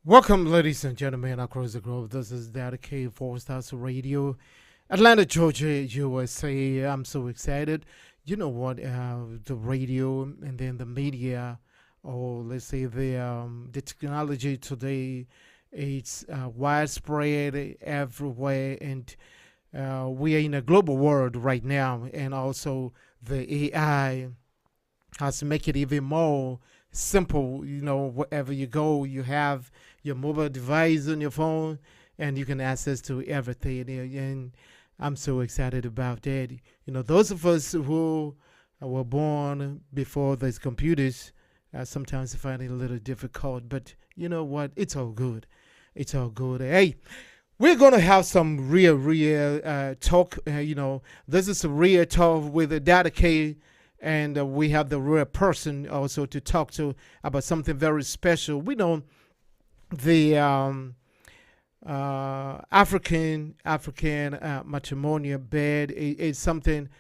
Welcome, ladies and gentlemen, across the globe. This is Dedicated for Stars Radio, Atlanta, Georgia, USA. I'm so excited. You know what? The radio and then the media, or let's say the technology today, it's widespread everywhere, and we are in a global world right now, and also the AI has to make it even more simple. Wherever you go, you have your mobile device on your phone, and you can access to everything. And I'm so excited about that. Those of us who were born before these computers sometimes find it a little difficult, but you know what? It's all good. It's all good. Hey, we're gonna have some real talk. This is a real talk with a dedicated, and we have the real person also to talk to about something very special. We know the African matrimonial bed is something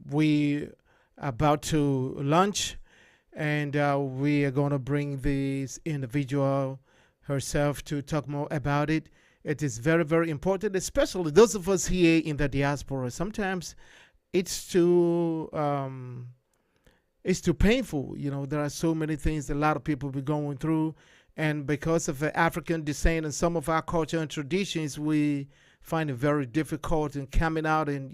we about to launch, and we are going to bring this individual herself to talk more about it. It is very, very important, especially those of us here in the diaspora. Sometimes it's too it's too painful. There are so many things that a lot of people be going through, and because of the African descent and some of our culture and traditions, we find it very difficult in coming out and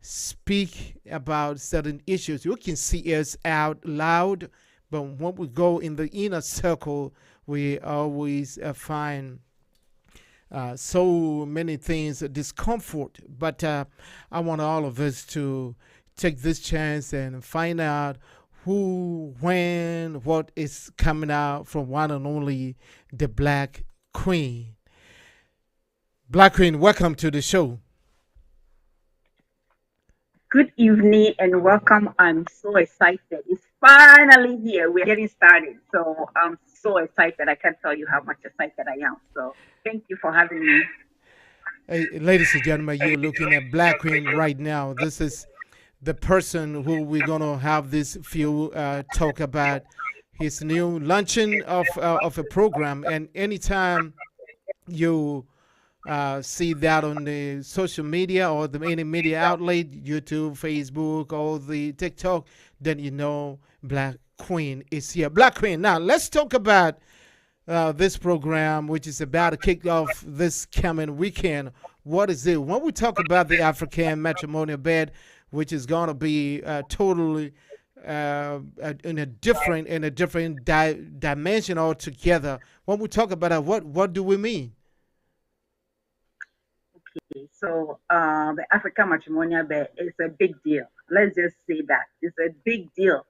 speak about certain issues. You can see us out loud, but when we go in the inner circle, we always find so many things, discomfort. But I want all of us to take this chance and find out who, when, what is coming out from one and only the Black Queen. Black Queen, welcome to the show. Good evening and welcome. I'm so excited. It's finally here. We're getting started. So I'm so excited. I can't tell you how much excited I am. So thank you for having me. Hey, ladies and gentlemen, you're looking at Black Queen right now. This is the person who we're gonna have this few talk about his new launching of a program. And anytime you see that on the social media or any media outlet, YouTube, Facebook, or the TikTok, then you know Black Queen is here. Black Queen. Now let's talk about this program, which is about to kick off this coming weekend. What is it? When we talk about the African matrimonial bed, which is going to be totally in a different dimension altogether. When we talk about it, what do we mean? Okay. So the African matrimonial bed is a big deal. Let's just say that it's a big deal.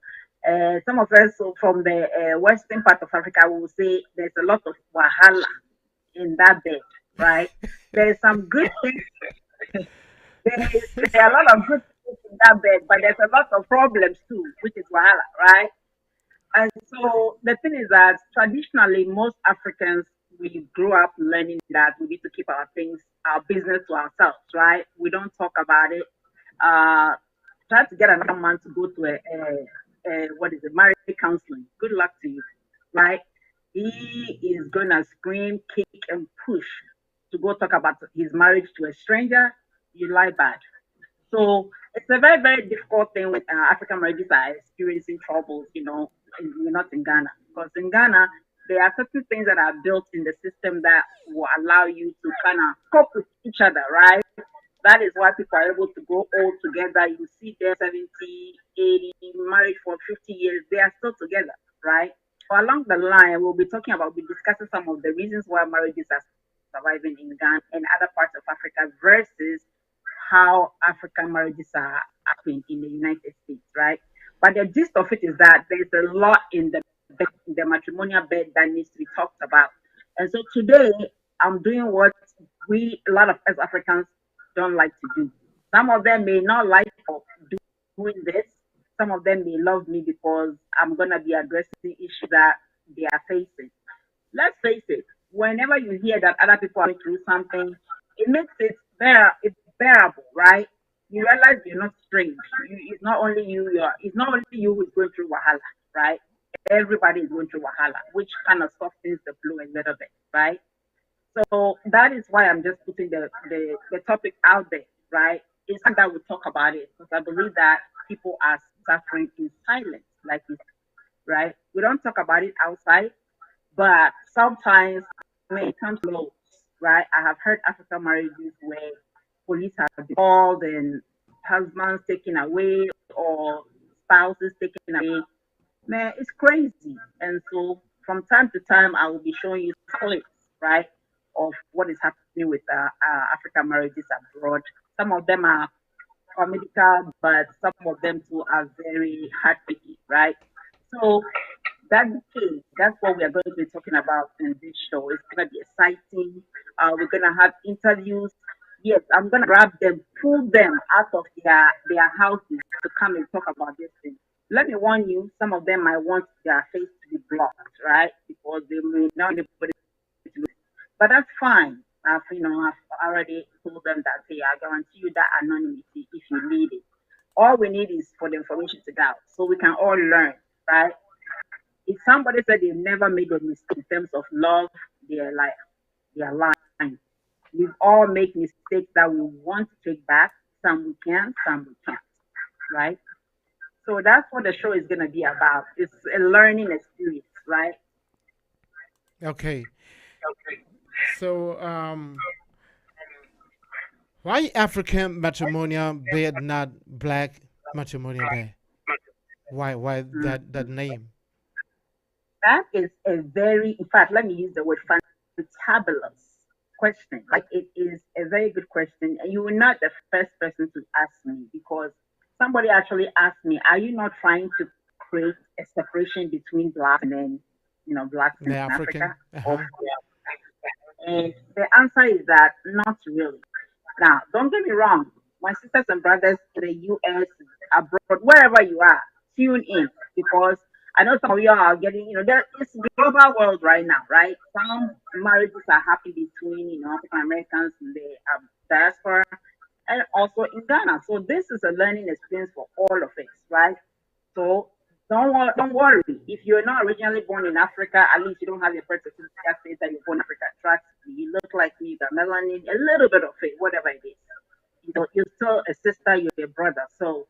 Some of us from the western part of Africa will say there's a lot of wahala in that bed, right? There's some good things. There are a lot of good things in that bed, but there's a lot of problems too, which is wahala, right? And so the thing is that traditionally, most Africans, we grew up learning that we need to keep our things, our business to ourselves, right? We don't talk about it. Uh, Try to get another man to go to a what is it, marriage counseling. Good luck to you, right? He is gonna scream, kick, and push to go talk about his marriage to a stranger. You lie bad. So it's a very, very difficult thing when African marriages are experiencing troubles, not in Ghana. Because in Ghana, there are certain things that are built in the system that will allow you to kind of cope with each other, right? That is why people are able to go all together. You see them 70, 80, married for 50 years, they are still together, right? So along the line, we'll be discussing some of the reasons why marriages are surviving in Ghana and other parts of Africa versus how African marriages are happening in the United States, right? But the gist of it is that there's a lot in the matrimonial bed that needs to be talked about. And so today, I'm doing what a lot of us Africans don't like to do. Some of them may not like doing this. Some of them may love me because I'm going to be addressing issues that they are facing. Let's face it, whenever you hear that other people are going through something, it makes it's bearable, right? You realize you're not strange. It's not only you, it's not only you who's going through wahala, right? everybody is going through wahala, which kind of softens the blow a little bit, right? So that is why I'm just putting the topic out there, right? It's time that we talk about it because I believe that people are suffering in silence, like you said, right? We don't talk about it outside, but sometimes when it comes to laws, right? I have heard African marriages where police have been called and husbands taken away or spouses taken away. Man, it's crazy. And so from time to time, I will be showing you clips, right, of what is happening with African marriages abroad. Some of them are comical, but some of them too are very heartbreaking, right? So that's the case. That's what we are going to be talking about in this show. It's going to be exciting. We're going to have interviews. Yes, I'm going to grab them, pull them out of their houses to come and talk about this thing. Let me warn you, some of them might want their face to be blocked, right? Because they may not be able to look. But that's fine. I've already told them that, hey, I guarantee you that anonymity if you need it. All we need is for the information to go out so we can all learn, right? If somebody said they've never made a mistake in terms of love, they're lying. We've all made mistakes that we want to take back. Some we can, some we can't. Right? So that's what the show is gonna be about. It's a learning experience, right? Okay. So, why African matrimonial bed, not black matrimonial bed? Why that Mm. name? That is a very, in fact, let me use the word fantabulous question. Like it is a very good question, and you were not the first person to ask me because somebody actually asked me, "Are you not trying to create a separation between black and then, blacks The in African. Africa?" Uh Or, huh. and the answer is that not really. Now, don't get me wrong. My sisters and brothers in the US, abroad, wherever you are, tune in because I know some of you are getting, it's global world right now, right? Some marriages are happening between, African Americans in the diaspora and also in Ghana. So this is a learning experience for all of us, right? So don't worry. If you're not originally born in Africa, at least you don't have your birth certificate that says that you're born in Africa. Trust me, you look like me, you got melanin, a little bit of it, whatever it is. You're still a sister, you're a brother. So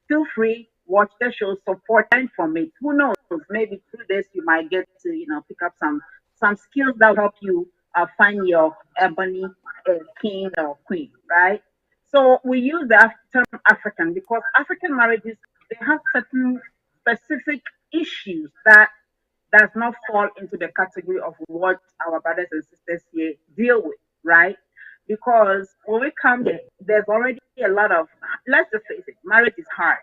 feel free, watch the show, support, and from it. Who knows? Maybe through this you might get to, pick up some skills that will help you find your ebony king or queen, right? So we use the term African because African marriages they have certain specific issues that does not fall into the category of what our brothers and sisters here deal with, right? Because when we come here, there's already a lot of, let's just face it, marriage is hard.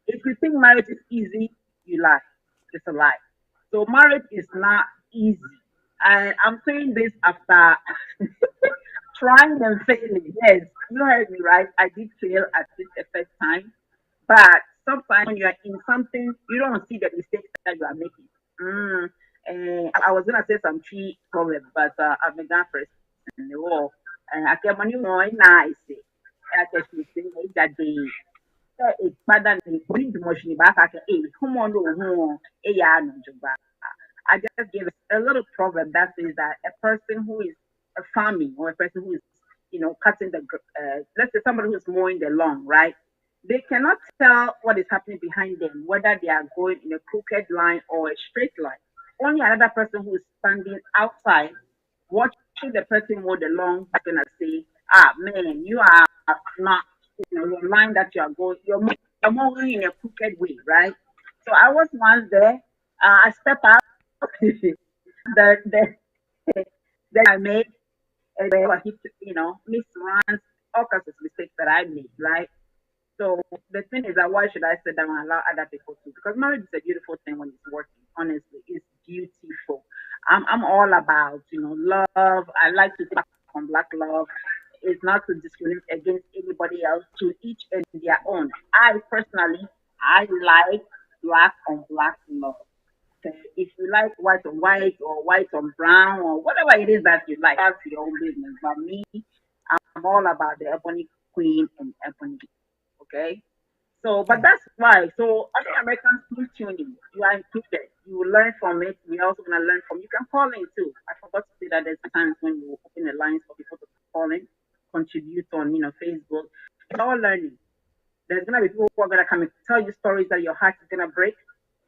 If you think marriage is easy, you lie. It's a lie. So marriage is not easy. I'm saying this after trying and failing. Yes, you heard me right. I did fail at it the first time. But sometimes when you're in something, you don't see the mistakes that you are making. I was gonna say some tree problems, but I've been gone first in the wall. And I kept money more nice. I guess you say that day. Father, bring the motion back. I can, hey, come on, no, hey, yeah, no, I just gave a little proverb that says that a person who is farming or a person who is, cutting let's say somebody who's mowing the lawn, right? They cannot tell what is happening behind them, whether they are going in a crooked line or a straight line. Only another person who is standing outside watching the person mow the lawn is gonna say, "Ah, man, you are not, your line that you are going, you're moving in a crooked way, right?" So I was once there. I stepped out. the that I made, and then I hit, misruns, all kinds of mistakes that I made, right? So the thing is that why should I sit down and allow other people to? Because marriage is a beautiful thing when it's working. Honestly, it's beautiful. I'm all about love. I like to talk on black love. It's not to discriminate against anybody else. To each and their own. I personally I like black on black love. Okay? If you like white on white or white on brown or whatever it is that you like, that's your own business. But me, I'm all about the ebony queen and ebony. Okay. So, but Oh, that's why. So, other Americans do tune in. You are included. You will learn from it. We're also going to learn from. You can call in too. I forgot to say that there's times when you open the lines for people to call in, contribute on, Facebook. It's all learning. There's going to be people who are going to come and tell you stories that your heart is going to break.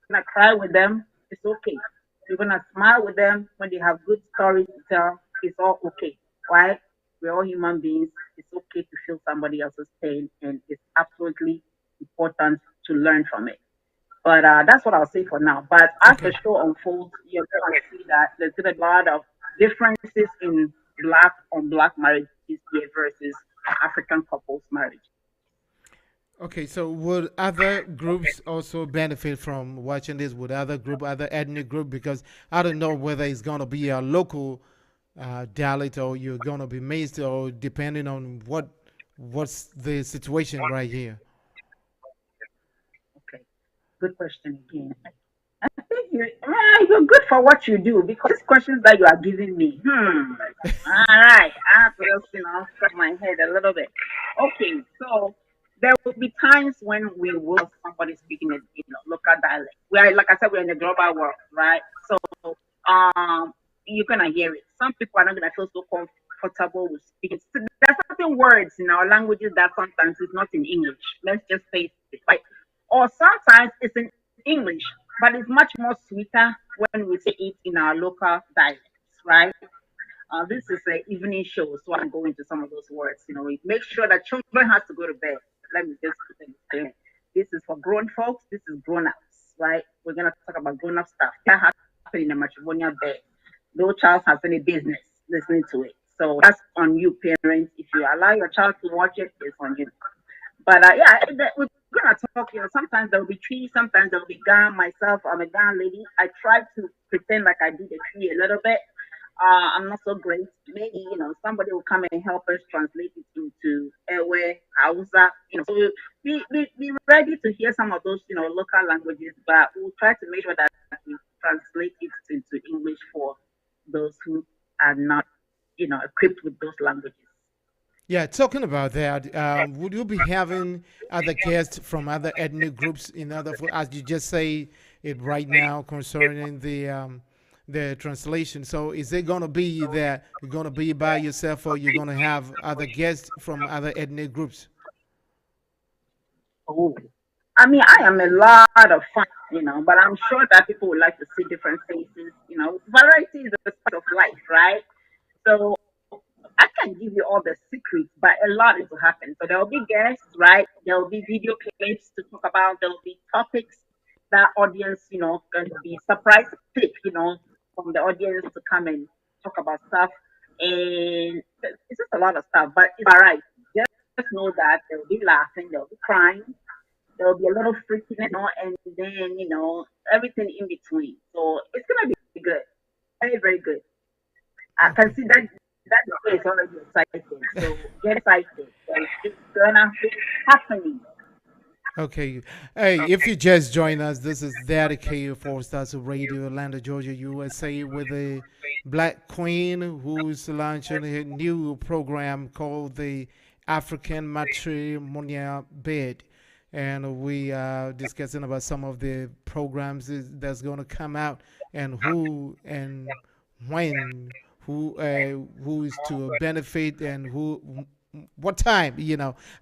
You're going to cry with them. It's okay. You're going to smile with them when they have good stories to tell. It's all okay. Why? We're all human beings. It's okay to feel somebody else's pain, and it's absolutely important to learn from it. But that's what I'll say for now. But as the okay. show unfolds, you're going to see that there's going to be a lot of differences in black on black marriage this year versus African couples marriage. Okay, so would other groups also benefit from watching this? Would other group, other ethnic group? Because I don't know whether it's gonna be a local dialect or you're gonna be mixed, or depending on what's the situation right here. Okay, good question again. I think you're good for what you do because these questions that you are giving me. All right. I have to just, scratch my head a little bit. Okay. So there will be times when we will somebody speaking a local dialect. We are, like I said, we're in the global world, right? So um, you're gonna hear it. Some people are not gonna feel so comfortable with speaking. So there's certain words in our languages that sometimes is not in English. Let's just face it, right? Or sometimes it's in English, but it's much more sweeter when we say it in our local dialects, right? This is an evening show, so I'm going to some of those words. We make sure that children has to go to bed. Let me just put it clear. This is for grown folks. This is grown ups, right? We're gonna talk about grown up stuff that happen in a matrimonial bed. No child has any business listening to it. So that's on you, parents. If you allow your child to watch it, it's on you. But yeah, we're gonna talk. Sometimes there will be tree, sometimes there will be gun. Myself, I'm a gun lady. I try to pretend like I do the tree a little bit. I'm not so great. Maybe somebody will come and help us translate it into Ewe, Hausa. So be ready to hear some of those local languages, but we'll try to make sure that we translate it into English for those who are not equipped with those languages. Yeah, talking about that, would you be having other guests from other ethnic groups in other, as you just say it right now concerning the translation? So is it gonna be that you're gonna be by yourself, or you're gonna have other guests from other ethnic groups? Oh, I mean, I am a lot of fun, but I'm sure that people would like to see different faces. Variety is the spice of life, right? So I can't give you all the secrets, but a lot is to happen. So there will be guests, right? There will be video clips to talk about. There will be topics that audience, going to be surprise pick, from the audience to come and talk about stuff. And it's just a lot of stuff, but it's all right. Just know that there will be laughing, there will be crying, there will be a little freaking, and then, everything in between. So it's going to be good. Very, very good. I can Okay. see that day is already exciting. So get excited. It's gonna be happening. Okay. Hey, if you just join us, this is dedicated for Stars of Radio, Atlanta, Georgia, USA, with a Black Queen who's launching a new program called the African Matrimonial Bed. And we are discussing about some of the programs that's going to come out, and who and when, who is to benefit, and who, what time,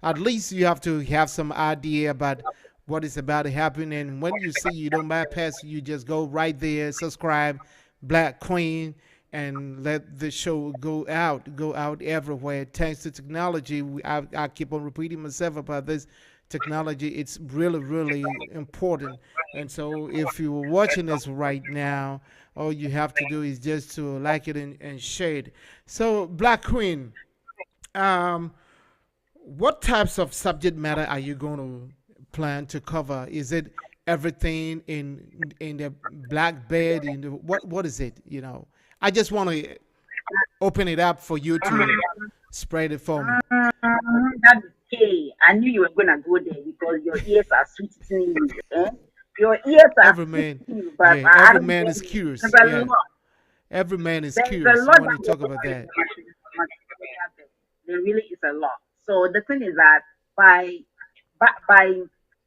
at least you have to have some idea about what is about to happen. And when you see, you don't bypass, you just go right there, subscribe, Black Queen, and let the show go out everywhere. Thanks to technology, I keep on repeating myself about this technology. It's really, really important. And so if you're watching this right now, all you have to do is just to like it and share it. So, Black Queen, um, what types of subject matter are you going to plan to cover? Is it everything in the black bed? In the, what is it? I just want to open it up for you to spread it for me. That is okay. I knew you were gonna go there because your ears are sweetening you. Eh? Your ears are Every man, sweetening you, but yeah, I every don't man blame is you. curious. There's a Yeah, lot. every man is There's a curious lot when that you goes talk about into that. matrimonial. There really is a lot. So the thing is that by by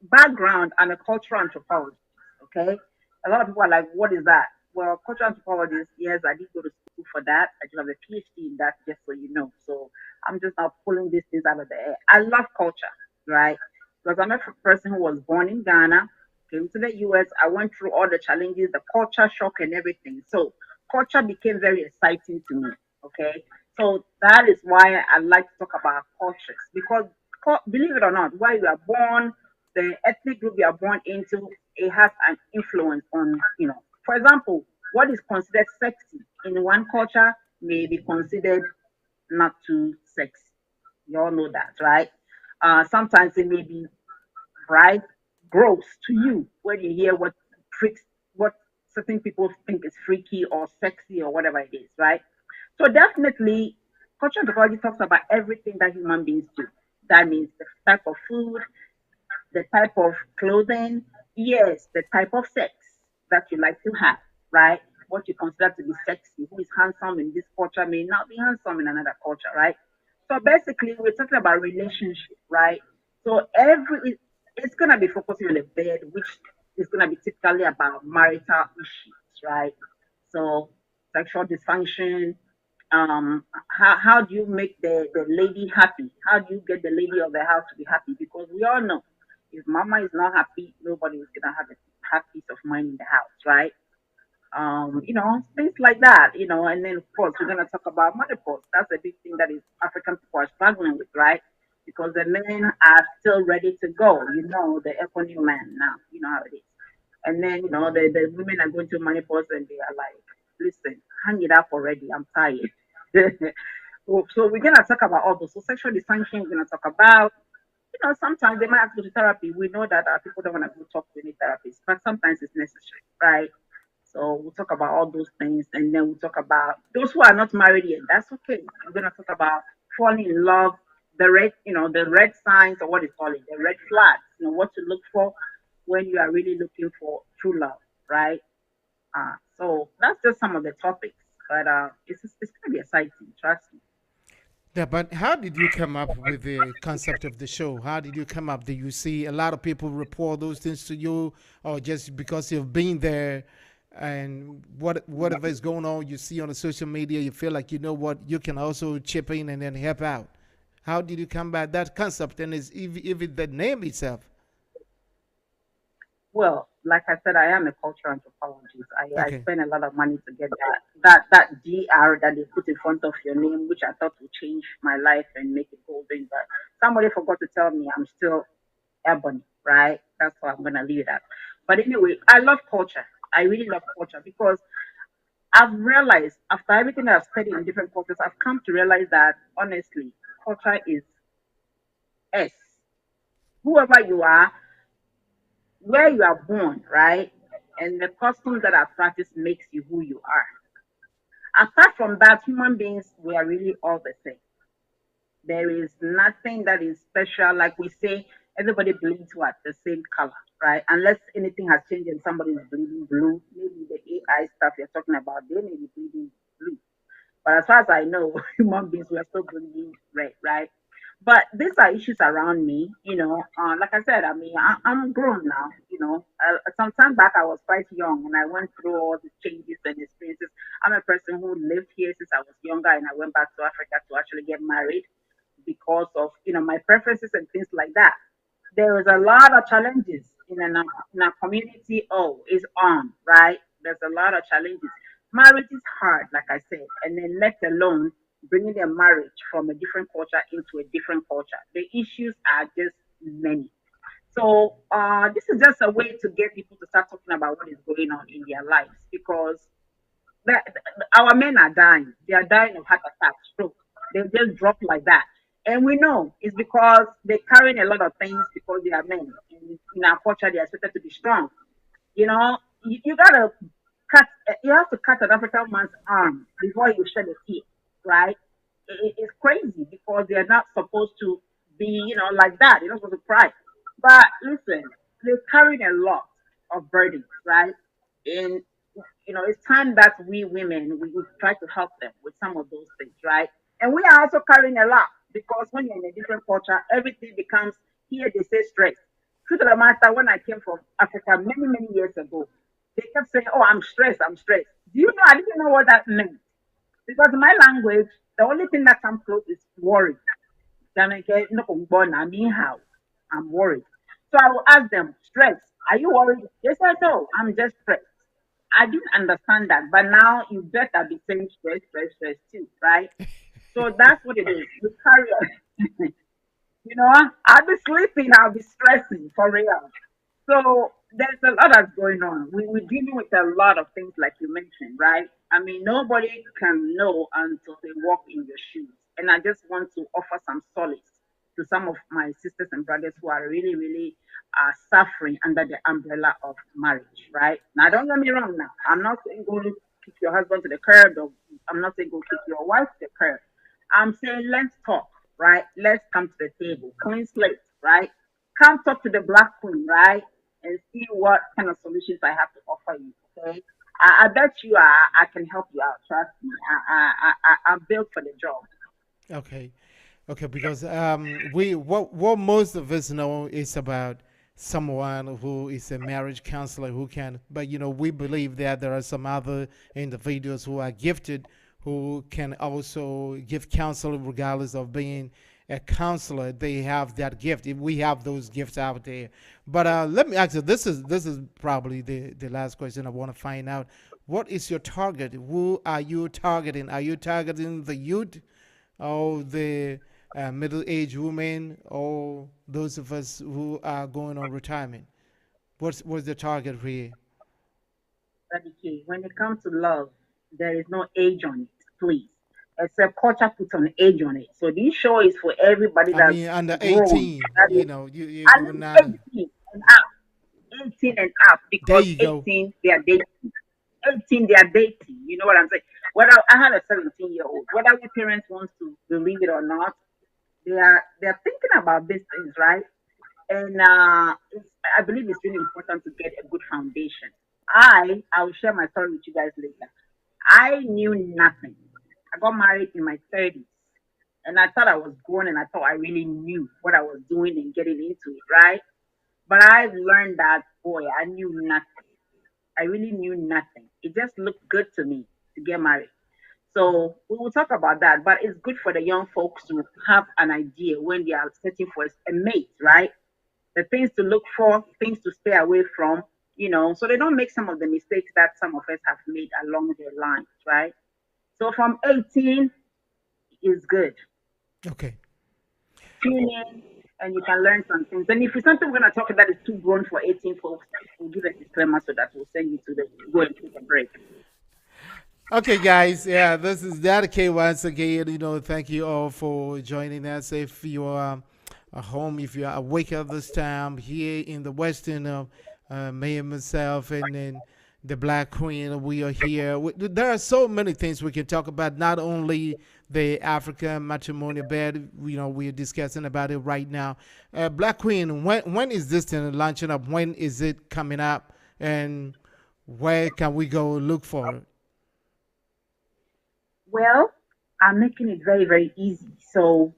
background, I'm a cultural anthropologist. Okay, a lot of people are like, "What is that?" Well, cultural anthropologist. Yes, I did go to school for that. I do have a PhD in that, just so you know. So I'm just not pulling these things out of the air. I love culture, right? Because I'm a person who was born in Ghana, came to the US. I went through all the challenges, the culture shock, and everything. So culture became very exciting to me. Okay, so that is why I like to talk about cultures because believe it or not, where you are born, the ethnic group you are born into, it has an influence on, for example, what is considered sexy in one culture may be considered not too sexy. You all know that, right? Sometimes it may be right gross to you when you hear freaks, what certain people think is freaky or sexy or whatever it is, right? So definitely, cultural anthropology talks about everything that human beings do. That means the type of food, the type of clothing, yes, the type of sex that you like to have, right? What you consider to be sexy, who is handsome in this culture may not be handsome in another culture, right? So basically, we're talking about relationship, right? So it's gonna be focusing on the bed, which is gonna be typically about marital issues, right? So sexual dysfunction, how do you make the lady happy? How do you get the lady of the house to be happy? Because we all know if mama is not happy, nobody is gonna have peace of mind in the house, right? Things like that, and then of course we're gonna talk about menopause. That's a big thing that is African people are struggling with, right? Because the men are still ready to go, the ebony man now, you know how it is. And then, the women are going to menopause and they are like, listen, hang it up already, I'm tired. So we're gonna talk about all those. So sexual dysfunction, we're gonna talk about, sometimes they might have to go to therapy. We know that people don't want to go talk to any therapist, but sometimes it's necessary, right? So we'll talk about all those things, and then we'll talk about those who are not married yet. That's okay. We're gonna talk about falling in love, the red signs, or what is called it, the red flags. What to look for when you are really looking for true love, right? So that's just some of the topics, but it's gonna be exciting. Trust me. Yeah, but how did you come up with the concept of the show? How did you come up? Do you see a lot of people report those things to you, or just because you've been there, and whatever is going on, you see on the social media, you feel like you know what you can also chip in and then help out? How did you come by that concept? And is even the name itself? Well, like I said, I am a cultural anthropologist. I Okay. spend a lot of money to get that DR that they put in front of your name, which I thought would change my life and make it golden. But somebody forgot to tell me I'm still ebony, right? That's why I'm gonna leave it at. But anyway, I love culture. I really love culture because I've realized after everything I've studied in different cultures, I've come to realize that honestly, culture is S. Whoever you are, where you are born, right? And the customs that are practiced makes you who you are. Apart from that, human beings, we are really all the same. There is nothing that is special. Like we say, everybody bleeds what? The same color, right? Unless anything has changed and somebody is bleeding blue. Maybe the AI stuff you're talking about, they may be bleeding blue. But as far as I know, human beings were still bringing red, right? But these are issues around me, Like I said, I mean, I'm grown now, Some time back, I was quite young and I went through all the changes and experiences. I'm a person who lived here since I was younger and I went back to Africa to actually get married because of, my preferences and things like that. There is a lot of challenges in a community. Oh, is on, right? There's a lot of challenges. Marriage is hard, like I said, and then let alone bringing a marriage from a different culture into a different culture. The issues are just many. So this is just a way to get people to start talking about what is going on in their lives because our men are dying. They are dying of heart attack, stroke. They just drop like that. And we know it's because they're carrying a lot of things because they are men. And in our culture, they are expected to be strong. You gotta you have to cut an African man's arm before you shed a tear, right? It's crazy because they're not supposed to be, like that. They're not supposed to cry. But listen, they're carrying a lot of burdens, right? And it's time that we women we try to help them with some of those things, right? And we are also carrying a lot because when you're in a different culture, everything becomes here they say stress. Truth of the matter, when I came from Africa many, many years ago, they kept saying, "Oh, I'm stressed, I'm stressed." Do you know? I didn't know what that meant because in my language, the only thing that comes close is worry. Jamaica, no, I mean how? I'm worried. So I will ask them, stress, are you worried? They said, no, I'm just stressed. I didn't understand that, but now you better be saying stress, stress, stress too, right? So that's what it is. You carry on. I'll be sleeping, I'll be stressing for real. So there's a lot that's going on. We're dealing with a lot of things, like you mentioned, right? I mean, nobody can know until they walk in your shoes. And I just want to offer some solace to some of my sisters and brothers who are really, really suffering under the umbrella of marriage, right? Now, don't get me wrong now. I'm not saying go kick your husband to the curb, or I'm not saying go kick your wife to the curb. I'm saying let's talk, right? Let's come to the table, clean slate, right? Come talk to the Black Queen, right? And see what kind of solutions I have to offer you. Okay. I bet you I can help you out. Trust me. I'm built for the job. Okay. Okay, because we what most of us know is about someone who is a marriage counselor who can, but we believe that there are some other individuals who are gifted who can also give counsel regardless of being a counselor. They have that gift. If we have those gifts out there, but let me ask you. This is probably the last question I want to find out. What is your target? Who are you targeting? Are you targeting the youth? Or the middle-aged women, or those of us who are going on retirement? What's the target for you? Okay. When it comes to love, there is no age on it, please. Except culture puts an age on it. So this show is for everybody I that's mean, under grown. 18, That is, you're at not. least 18 and up. 18 and up, There because you go. 18 they are dating. 18 they are dating. You know what I'm saying? Whether I had a 17-year-old, whether your parents want to believe it or not, they're thinking about these things, right? And I believe it's really important to get a good foundation. I will share my story with you guys later. I knew nothing. I got married in my 30s, and I thought I was grown, and I thought I really knew what I was doing and getting into it, right? But I've learned that, boy, I knew nothing. I really knew nothing. It just looked good to me to get married. So we will talk about that. But it's good for the young folks to have an idea when they are searching for a mate, right? The things to look for, things to stay away from, so they don't make some of the mistakes that some of us have made along their lines, right? So from 18 is good. Okay. Tune in and you can learn some things. And if it's something we're going to talk about is too grown for 18 folks, we'll give a disclaimer so that we'll send you to the go and take a break. Okay, guys. Yeah, this is dedicated once again. Thank you all for joining us. If you are at home, if you are awake at this time here in the Western, me and myself, and then the Black Queen, we are here. There are so many things we can talk about. Not only the African matrimonial bed, we are discussing about it right now. Black Queen, when is this thing launching up? When is it coming up? And where can we go look for it? Well, I'm making it very, very easy. So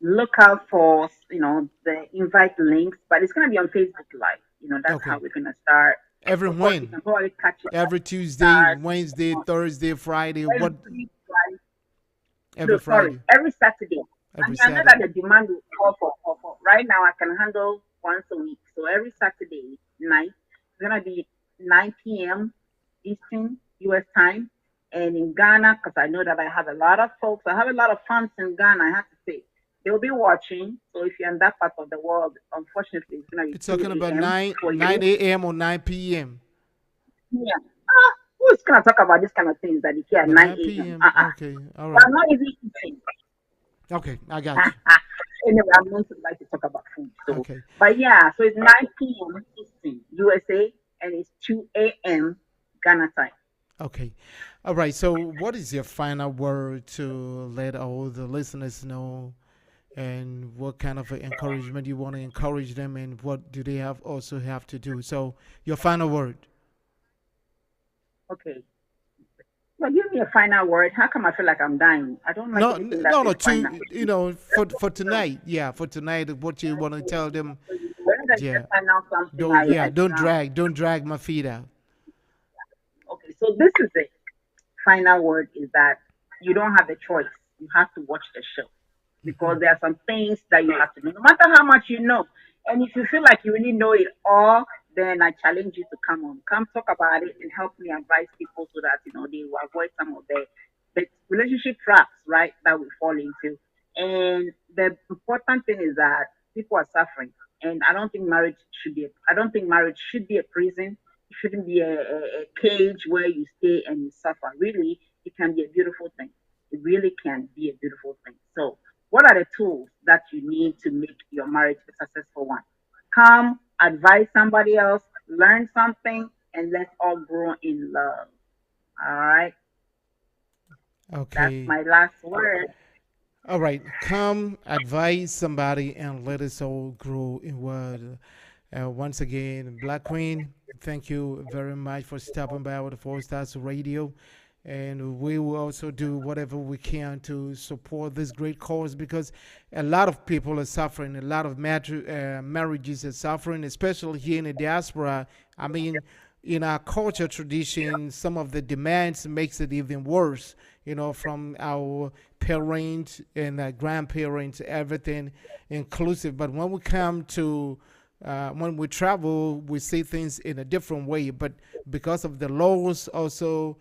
look out for the invite links, but it's gonna be on Facebook Live. That's how Okay. we're gonna start. Every Of course, you when? can probably catch it at Every the Tuesday, start. Wednesday, Thursday, Friday. What? Every Friday. Every No, sorry, Friday. every Saturday. I Every mean, I know that Saturday. the demand will call for. Right now, I can handle once a week. So every Saturday night, it's gonna be 9 p.m. Eastern U.S. time, and in Ghana, because I know that I have a lot of folks. I have a lot of fans in Ghana. I have to say, they'll be watching. So if you're in that part of the world, unfortunately, it's gonna be You're talking 2 about a.m. 9 for 9 you. a.m. or 9 p.m. Yeah. Who's gonna talk about this kind of things that you hear at But 9 9 a.m.? p.m. Okay. All Well, right. I'm not even eating. Okay. I got you. Anyway, I'm not like to talk about food. So, Okay. but yeah, so it's 9 p.m. Eastern USA and it's 2 a.m. Ghana time. Okay. All right. So, what is your final word to let all the listeners know, and what kind of encouragement you want to encourage them, and what do they have to do? So, your final word. Okay. Well, give me a final word. How come I feel like I'm dying? I don't like No, anything that no. is final. To for tonight, yeah, for tonight, what you want to tell them? let me Yeah. just find out something I found. Don't drag my feet out. Okay, so this is it. Final word is that you don't have a choice. You have to watch the show because Mhm. there are some things that you have to know, no matter how much you know. And if you feel like you really know it all, then I challenge you to come talk about it and help me advise people so that they will avoid some of the relationship traps, right, that we fall into. And the important thing is that people are suffering, and I don't think marriage should be a prison. It shouldn't be a cage where you stay and you suffer. Really, it can be a beautiful thing. It really can be a beautiful thing. So, what are the tools that you need to make your marriage a successful one? Come, advise somebody else, learn something, and let's all grow in love. All right. That's Okay. my last word. All right. Come advise somebody and let us all grow in word. Once again, Black Queen, thank you very much for stopping by with the Four Stars Radio. And we will also do whatever we can to support this great cause because a lot of people are suffering. A lot of marriages are suffering, especially here in the diaspora. I mean, in our culture tradition, some of the demands makes it even worse. From our parents and grandparents, everything inclusive. But when we travel, we see things in a different way. But because of the laws, also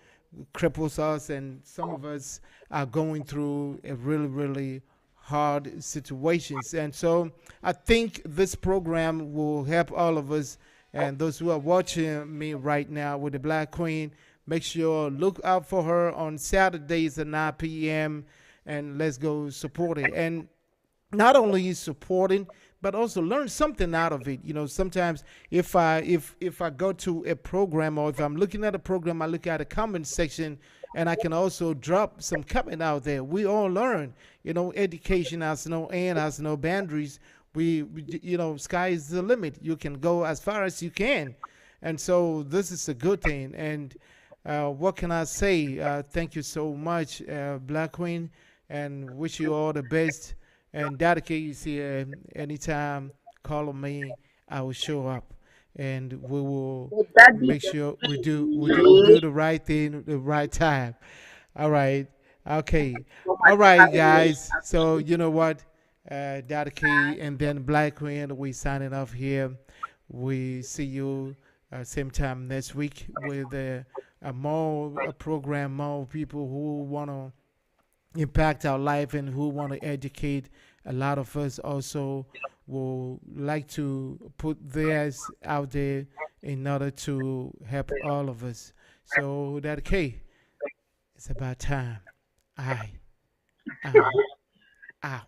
cripples us, and some of us are going through a really, really hard situations. And so I think this program will help all of us. And those who are watching me right now with the Black Queen, make sure look out for her on Saturdays at 9 p.m. and let's go support it. And not only supporting but also learn something out of it. Sometimes if I go to a program or if I'm looking at a program, I look at a comment section and I can also drop some comment out there. We all learn. Education has no end, has no boundaries. Sky is the limit. You can go as far as you can, and so this is a good thing. And what can I say? Thank you so much, Black Queen, and wish you all the best. And dedicate is here anytime. Call on me. I will show up, and we will Would that be make the sure we do way? the right thing at the right time. All right. Okay. So All much for right, having me. guys. So you know what? Dedicate and then Black Queen. We signing off here. We see you same time next week with a program, more people who wanna impact our life and who want to educate. A lot of us also will like to put theirs out there in order to help all of us. So that okay, it's about time. I am out.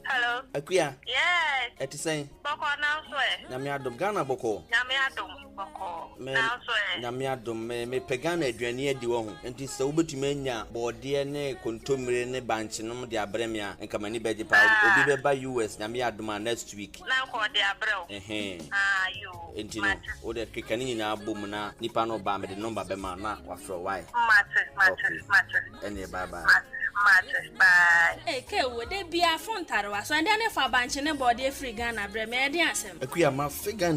Hello. Akuya. Yes. Eti sen. Boko now swear. Na me adom Ghana boko. Na me adom boko. Now swear. Na me adom me pegana aduane adi wo ho. Enti se wobetumi anya bode ne kontomire ne banche no de abrem ya nka mani beje pa obi be ba US na me adom next week. Na ko de abrem. You. Enti no o de kekani nyina bom na nipa no ba me de number be ma na wa fro why. Matter. Ene bye bye. Matter. Bye. Ke wo de bia fon tarewa so ande ne fa banche ne body free Ghana bre me de asem. Akuya ma figure